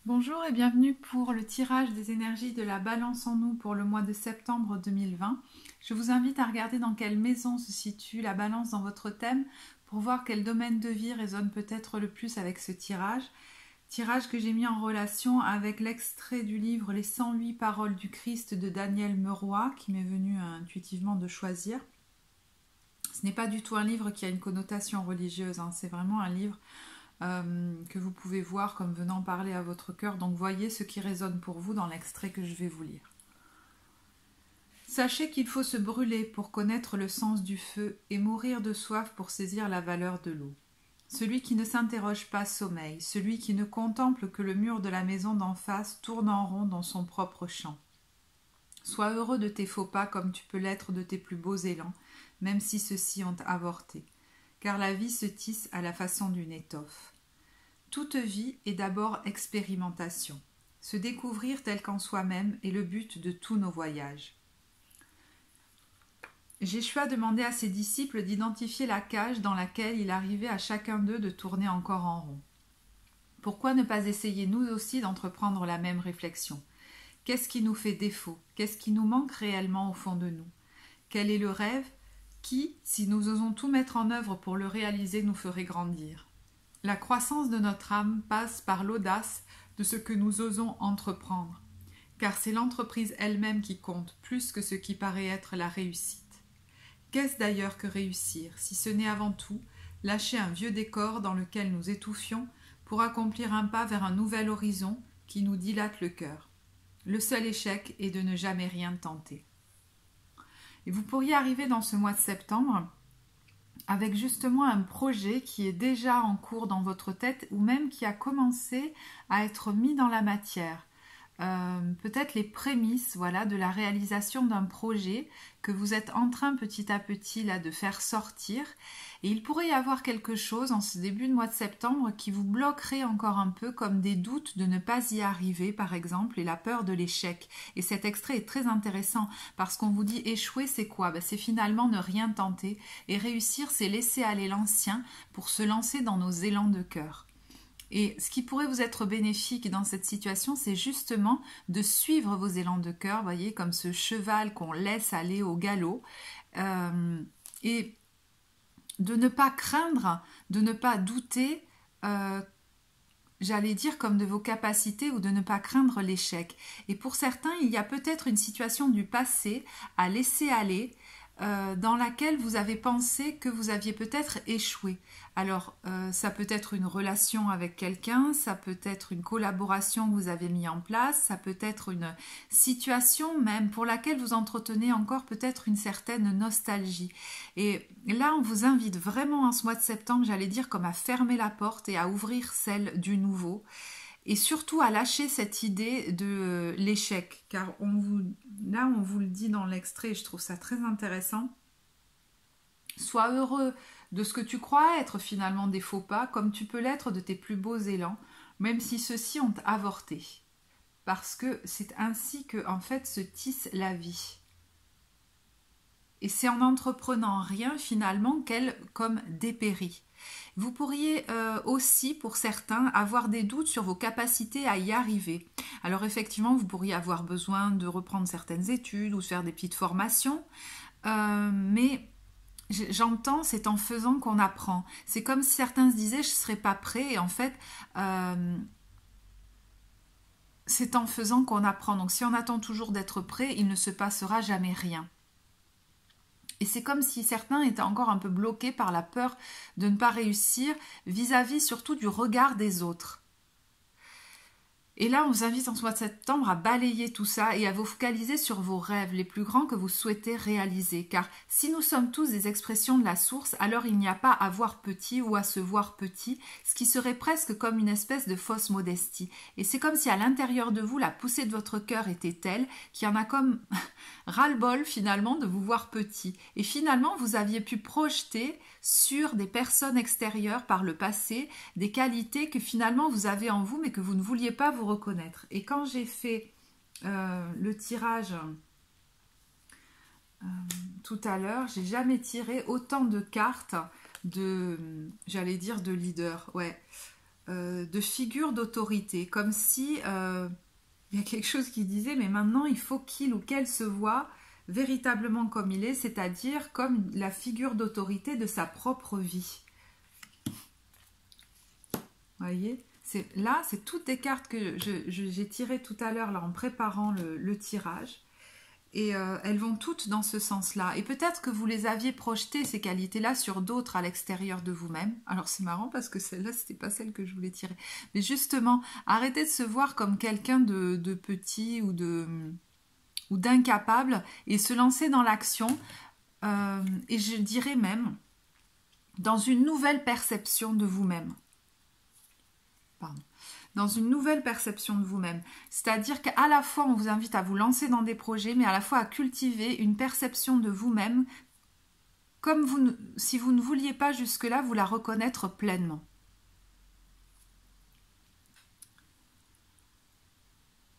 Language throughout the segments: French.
Bonjour et bienvenue pour le tirage des énergies de la balance en nous pour le mois de septembre 2020. Je vous invite à regarder dans quelle maison se situe la balance dans votre thème pour voir quel domaine de vie résonne peut-être le plus avec ce tirage. Tirage que j'ai mis en relation avec l'extrait du livre Les 108 paroles du Christ de Daniel Meroy qui m'est venu intuitivement de choisir. Ce n'est pas du tout un livre qui a une connotation religieuse, c'est vraiment un livre que vous pouvez voir comme venant parler à votre cœur. Donc voyez ce qui résonne pour vous dans l'extrait que je vais vous lire. Sachez qu'il faut se brûler pour connaître le sens du feu et mourir de soif pour saisir la valeur de l'eau. Celui qui ne s'interroge pas sommeille, celui qui ne contemple que le mur de la maison d'en face tourne en rond dans son propre champ. Sois heureux de tes faux pas comme tu peux l'être de tes plus beaux élans, même si ceux-ci ont avorté, car la vie se tisse à la façon d'une étoffe. Toute vie est d'abord expérimentation. Se découvrir tel qu'en soi-même est le but de tous nos voyages. Jésus demandait à ses disciples d'identifier la cage dans laquelle il arrivait à chacun d'eux de tourner encore en rond. Pourquoi ne pas essayer nous aussi d'entreprendre la même réflexion ? Qu'est-ce qui nous fait défaut ? Qu'est-ce qui nous manque réellement au fond de nous ? Quel est le rêve qui, si nous osons tout mettre en œuvre pour le réaliser, nous ferait grandir ? La croissance de notre âme passe par l'audace de ce que nous osons entreprendre, car c'est l'entreprise elle-même qui compte plus que ce qui paraît être la réussite. Qu'est-ce d'ailleurs que réussir, si ce n'est avant tout lâcher un vieux décor dans lequel nous étouffions pour accomplir un pas vers un nouvel horizon qui nous dilate le cœur. Le seul échec est de ne jamais rien tenter. Et vous pourriez arriver dans ce mois de septembre avec justement un projet qui est déjà en cours dans votre tête ou même qui a commencé à être mis dans la matière. Peut-être les prémices de la réalisation d'un projet que vous êtes en train petit à petit de faire sortir. Et il pourrait y avoir quelque chose en ce début de mois de septembre qui vous bloquerait encore un peu, comme des doutes de ne pas y arriver par exemple et la peur de l'échec. Et cet extrait est très intéressant parce qu'on vous dit échouer c'est quoi ? C'est finalement ne rien tenter, et réussir c'est laisser aller l'ancien pour se lancer dans nos élans de cœur. Et ce qui pourrait vous être bénéfique dans cette situation, c'est justement de suivre vos élans de cœur, voyez, comme ce cheval qu'on laisse aller au galop, et de ne pas craindre, de ne pas douter, j'allais dire comme de vos capacités, ou de ne pas craindre l'échec. Et pour certains, il y a peut-être une situation du passé à laisser aller, dans laquelle vous avez pensé que vous aviez peut-être échoué. Alors, ça peut être une relation avec quelqu'un, ça peut être une collaboration que vous avez mis en place, ça peut être une situation même pour laquelle vous entretenez encore peut-être une certaine nostalgie. Et là, on vous invite vraiment en ce mois de septembre, j'allais dire, comme à fermer la porte et à ouvrir celle du nouveau. Et surtout à lâcher cette idée de l'échec, car on vous le dit dans l'extrait, et je trouve ça très intéressant. Sois heureux de ce que tu crois être finalement des faux pas, comme tu peux l'être de tes plus beaux élans, même si ceux-ci ont avorté. Parce que c'est ainsi que, en fait, se tisse la vie. Et c'est en n'entreprenant rien finalement qu'elle comme dépérit. Vous pourriez aussi, pour certains, avoir des doutes sur vos capacités à y arriver. Alors effectivement, vous pourriez avoir besoin de reprendre certaines études ou de faire des petites formations, mais j'entends, c'est en faisant qu'on apprend. C'est comme si certains se disaient « je ne serai pas prêt » et en fait, c'est en faisant qu'on apprend. Donc si on attend toujours d'être prêt, il ne se passera jamais rien. Et c'est comme si certains étaient encore un peu bloqués par la peur de ne pas réussir vis-à-vis surtout du regard des autres. Et là, on vous invite en ce mois de septembre à balayer tout ça et à vous focaliser sur vos rêves les plus grands que vous souhaitez réaliser. Car si nous sommes tous des expressions de la source, alors il n'y a pas à voir petit ou à se voir petit, ce qui serait presque comme une espèce de fausse modestie. Et c'est comme si à l'intérieur de vous, la poussée de votre cœur était telle qu'il y en a comme ras-le-bol finalement de vous voir petit. Et finalement, vous aviez pu projeter sur des personnes extérieures par le passé des qualités que finalement vous avez en vous mais que vous ne vouliez pas vous reconnaître. Et quand j'ai fait le tirage tout à l'heure, j'ai jamais tiré autant de cartes de, j'allais dire, de leader. Ouais. de figure d'autorité, comme si il y a quelque chose qui disait mais maintenant il faut qu'il ou qu'elle se voit véritablement comme il est, c'est-à-dire comme la figure d'autorité de sa propre vie. Vous voyez, là, c'est toutes des cartes que j'ai tirées tout à l'heure là en préparant le tirage. Et elles vont toutes dans ce sens-là. Et peut-être que vous les aviez projetées, ces qualités-là, sur d'autres à l'extérieur de vous-même. Alors c'est marrant parce que celle-là, c'était pas celle que je voulais tirer. Mais justement, arrêtez de se voir comme quelqu'un de petit ou d'incapable et se lancer dans l'action. Et je dirais même dans une nouvelle perception de vous-même. Pardon. Dans une nouvelle perception de vous-même. C'est-à-dire qu'à la fois, on vous invite à vous lancer dans des projets, mais à la fois à cultiver une perception de vous-même, comme si vous ne vouliez pas jusque-là vous la reconnaître pleinement.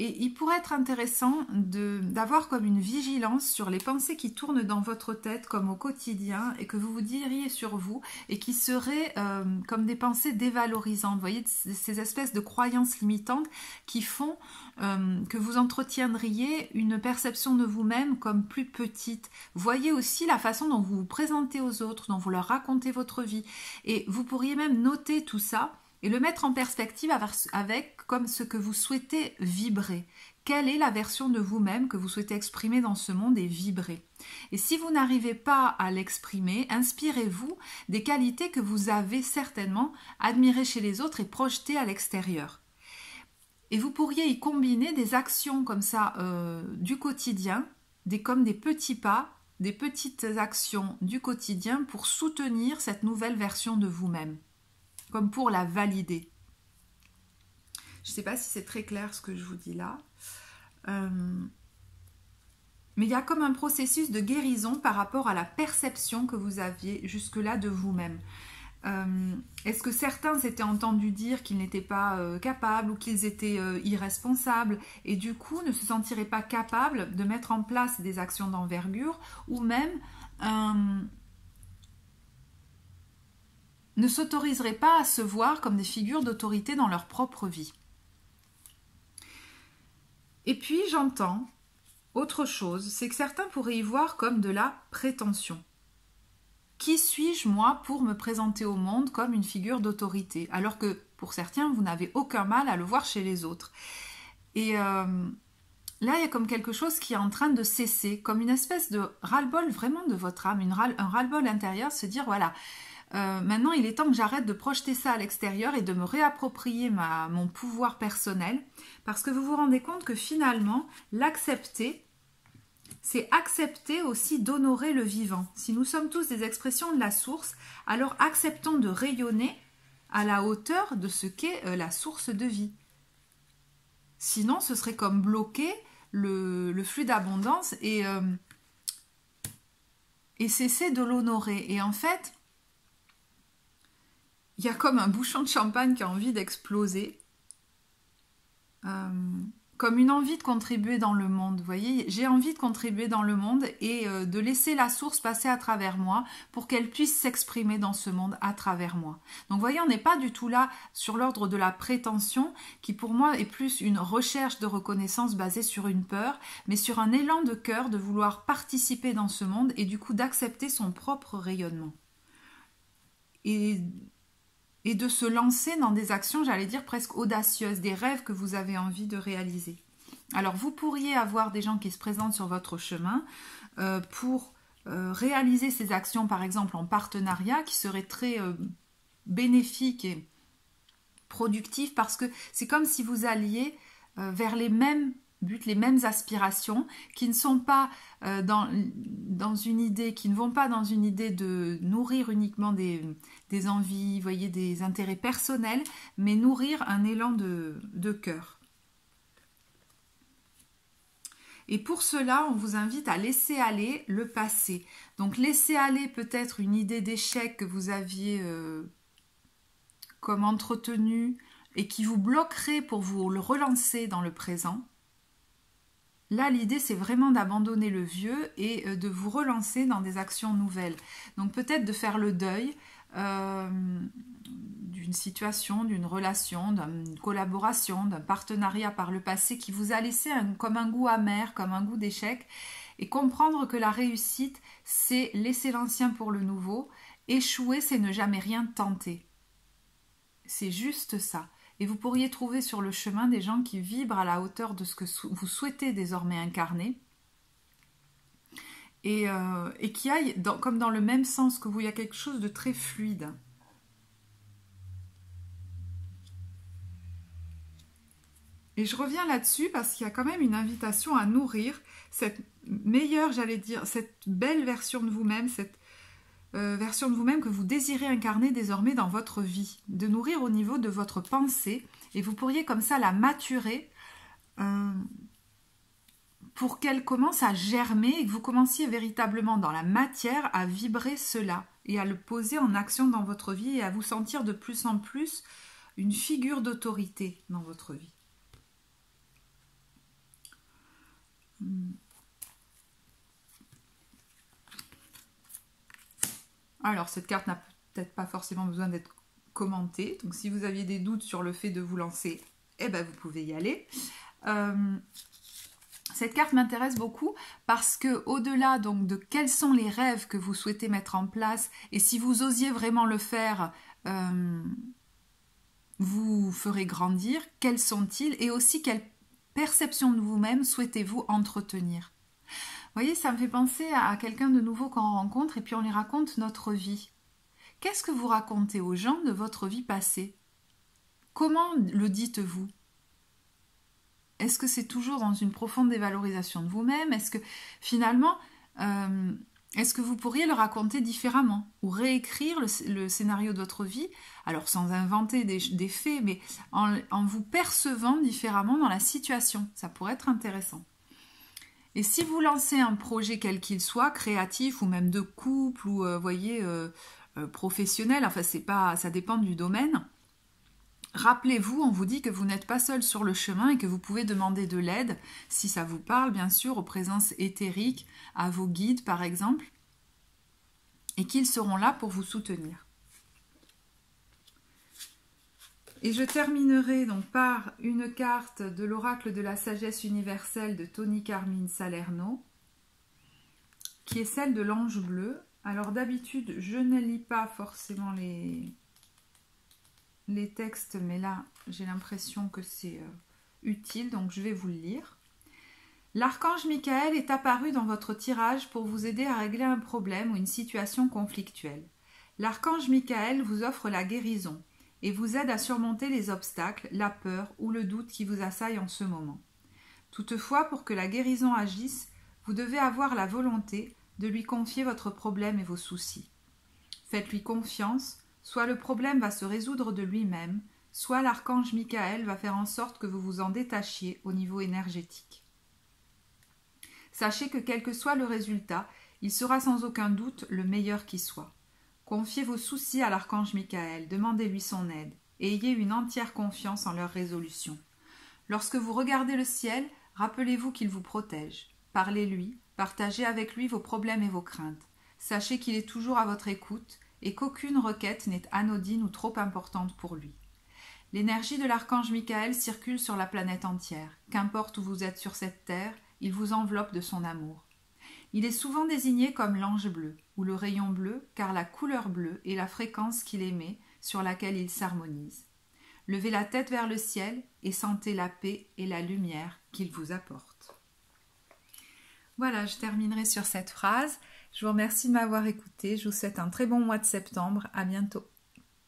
Et il pourrait être intéressant d'avoir comme une vigilance sur les pensées qui tournent dans votre tête comme au quotidien et que vous vous diriez sur vous et qui seraient comme des pensées dévalorisantes. Vous voyez, ces espèces de croyances limitantes qui font que vous entretiendriez une perception de vous-même comme plus petite. Voyez aussi la façon dont vous vous présentez aux autres, dont vous leur racontez votre vie. Et vous pourriez même noter tout ça et le mettre en perspective avec comme ce que vous souhaitez vibrer. Quelle est la version de vous-même que vous souhaitez exprimer dans ce monde et vibrer? Et si vous n'arrivez pas à l'exprimer, inspirez-vous des qualités que vous avez certainement admirées chez les autres et projetées à l'extérieur. Et vous pourriez y combiner des actions comme ça du quotidien, comme des petits pas, des petites actions du quotidien pour soutenir cette nouvelle version de vous-même. Comme pour la valider. Je ne sais pas si c'est très clair ce que je vous dis là. Mais il y a comme un processus de guérison par rapport à la perception que vous aviez jusque-là de vous-même. Est-ce que certains s'étaient entendus dire qu'ils n'étaient pas capables ou qu'ils étaient irresponsables et du coup ne se sentiraient pas capables de mettre en place des actions d'envergure ou même ne s'autoriseraient pas à se voir comme des figures d'autorité dans leur propre vie. Et puis j'entends autre chose, c'est que certains pourraient y voir comme de la prétention. Qui suis-je moi pour me présenter au monde comme une figure d'autorité? Alors que pour certains, vous n'avez aucun mal à le voir chez les autres. Et là, il y a comme quelque chose qui est en train de cesser, comme une espèce de ras-le-bol vraiment de votre âme, un ras-le-bol intérieur, se dire voilà, maintenant il est temps que j'arrête de projeter ça à l'extérieur et de me réapproprier mon pouvoir personnel, parce que vous vous rendez compte que finalement, l'accepter, c'est accepter aussi d'honorer le vivant. Si nous sommes tous des expressions de la source, alors acceptons de rayonner à la hauteur de ce qu'est la source de vie. Sinon, ce serait comme bloquer le flux d'abondance et cesser de l'honorer. Et en fait, il y a comme un bouchon de champagne qui a envie d'exploser, comme une envie de contribuer dans le monde. Vous voyez, j'ai envie de contribuer dans le monde et de laisser la source passer à travers moi pour qu'elle puisse s'exprimer dans ce monde à travers moi. Donc vous voyez, on n'est pas du tout là sur l'ordre de la prétention, qui pour moi est plus une recherche de reconnaissance basée sur une peur, mais sur un élan de cœur de vouloir participer dans ce monde et du coup d'accepter son propre rayonnement. Et de se lancer dans des actions, j'allais dire presque audacieuses, des rêves que vous avez envie de réaliser. Alors vous pourriez avoir des gens qui se présentent sur votre chemin pour réaliser ces actions, par exemple en partenariat, qui seraient très bénéfiques et productifs, parce que c'est comme si vous alliez vers les mêmes buts, les mêmes aspirations, qui ne sont pas dans une idée, qui ne vont pas dans une idée de nourrir uniquement des envies, vous voyez, des intérêts personnels, mais nourrir un élan de cœur. Et pour cela, on vous invite à laisser aller le passé. Donc laisser aller peut-être une idée d'échec que vous aviez comme entretenue et qui vous bloquerait pour vous le relancer dans le présent. Là, l'idée, c'est vraiment d'abandonner le vieux et de vous relancer dans des actions nouvelles. Donc peut-être de faire le deuil d'une situation, d'une relation, d'une collaboration, d'un partenariat par le passé qui vous a laissé comme un goût amer, comme un goût d'échec, et comprendre que la réussite, c'est laisser l'ancien pour le nouveau, échouer, c'est ne jamais rien tenter. C'est juste ça. Et vous pourriez trouver sur le chemin des gens qui vibrent à la hauteur de ce que vous souhaitez désormais incarner, et qui aillent comme dans le même sens que vous. Il y a quelque chose de très fluide. Et je reviens là-dessus parce qu'il y a quand même une invitation à nourrir cette meilleure, j'allais dire, cette belle version de vous-même, cette version de vous-même que vous désirez incarner désormais dans votre vie, de nourrir au niveau de votre pensée, et vous pourriez comme ça la maturer pour qu'elle commence à germer et que vous commenciez véritablement dans la matière à vibrer cela et à le poser en action dans votre vie et à vous sentir de plus en plus une figure d'autorité dans votre vie. Alors, cette carte n'a peut-être pas forcément besoin d'être commentée. Donc, si vous aviez des doutes sur le fait de vous lancer, eh ben, vous pouvez y aller. Cette carte m'intéresse beaucoup parce que, au-delà donc de quels sont les rêves que vous souhaitez mettre en place, et si vous osiez vraiment le faire, vous ferez grandir. Quels sont-ils? Et aussi, quelle perception de vous-même souhaitez-vous entretenir? Vous voyez, ça me fait penser à quelqu'un de nouveau qu'on rencontre et puis on lui raconte notre vie. Qu'est-ce que vous racontez aux gens de votre vie passée? Comment le dites-vous? Est-ce que c'est toujours dans une profonde dévalorisation de vous-même? Est-ce que finalement, est-ce que vous pourriez le raconter différemment ou réécrire le scénario de votre vie, alors sans inventer des faits, mais en vous percevant différemment dans la situation? Ça pourrait être intéressant. Et si vous lancez un projet quel qu'il soit, créatif ou même de couple ou professionnel, enfin ça dépend du domaine, rappelez-vous, on vous dit que vous n'êtes pas seul sur le chemin et que vous pouvez demander de l'aide, si ça vous parle bien sûr, aux présences éthériques, à vos guides par exemple, et qu'ils seront là pour vous soutenir. Et je terminerai donc par une carte de l'oracle de la sagesse universelle de Tony Carmine Salerno, qui est celle de l'ange bleu. Alors d'habitude, je ne lis pas forcément les textes, mais là, j'ai l'impression que c'est utile, donc je vais vous le lire. L'archange Michael est apparu dans votre tirage pour vous aider à régler un problème ou une situation conflictuelle. L'archange Michael vous offre la guérison et vous aide à surmonter les obstacles, la peur ou le doute qui vous assaillent en ce moment. Toutefois, pour que la guérison agisse, vous devez avoir la volonté de lui confier votre problème et vos soucis. Faites-lui confiance, soit le problème va se résoudre de lui-même, soit l'archange Michael va faire en sorte que vous vous en détachiez au niveau énergétique. Sachez que quel que soit le résultat, il sera sans aucun doute le meilleur qui soit. Confiez vos soucis à l'archange Michael, demandez-lui son aide, et ayez une entière confiance en leur résolution. Lorsque vous regardez le ciel, rappelez-vous qu'il vous protège. Parlez-lui, partagez avec lui vos problèmes et vos craintes. Sachez qu'il est toujours à votre écoute et qu'aucune requête n'est anodine ou trop importante pour lui. L'énergie de l'archange Michael circule sur la planète entière. Qu'importe où vous êtes sur cette terre, il vous enveloppe de son amour. Il est souvent désigné comme l'ange bleu ou le rayon bleu car la couleur bleue est la fréquence qu'il émet sur laquelle il s'harmonise. Levez la tête vers le ciel et sentez la paix et la lumière qu'il vous apporte. Voilà, je terminerai sur cette phrase. Je vous remercie de m'avoir écouté. Je vous souhaite un très bon mois de septembre. À bientôt.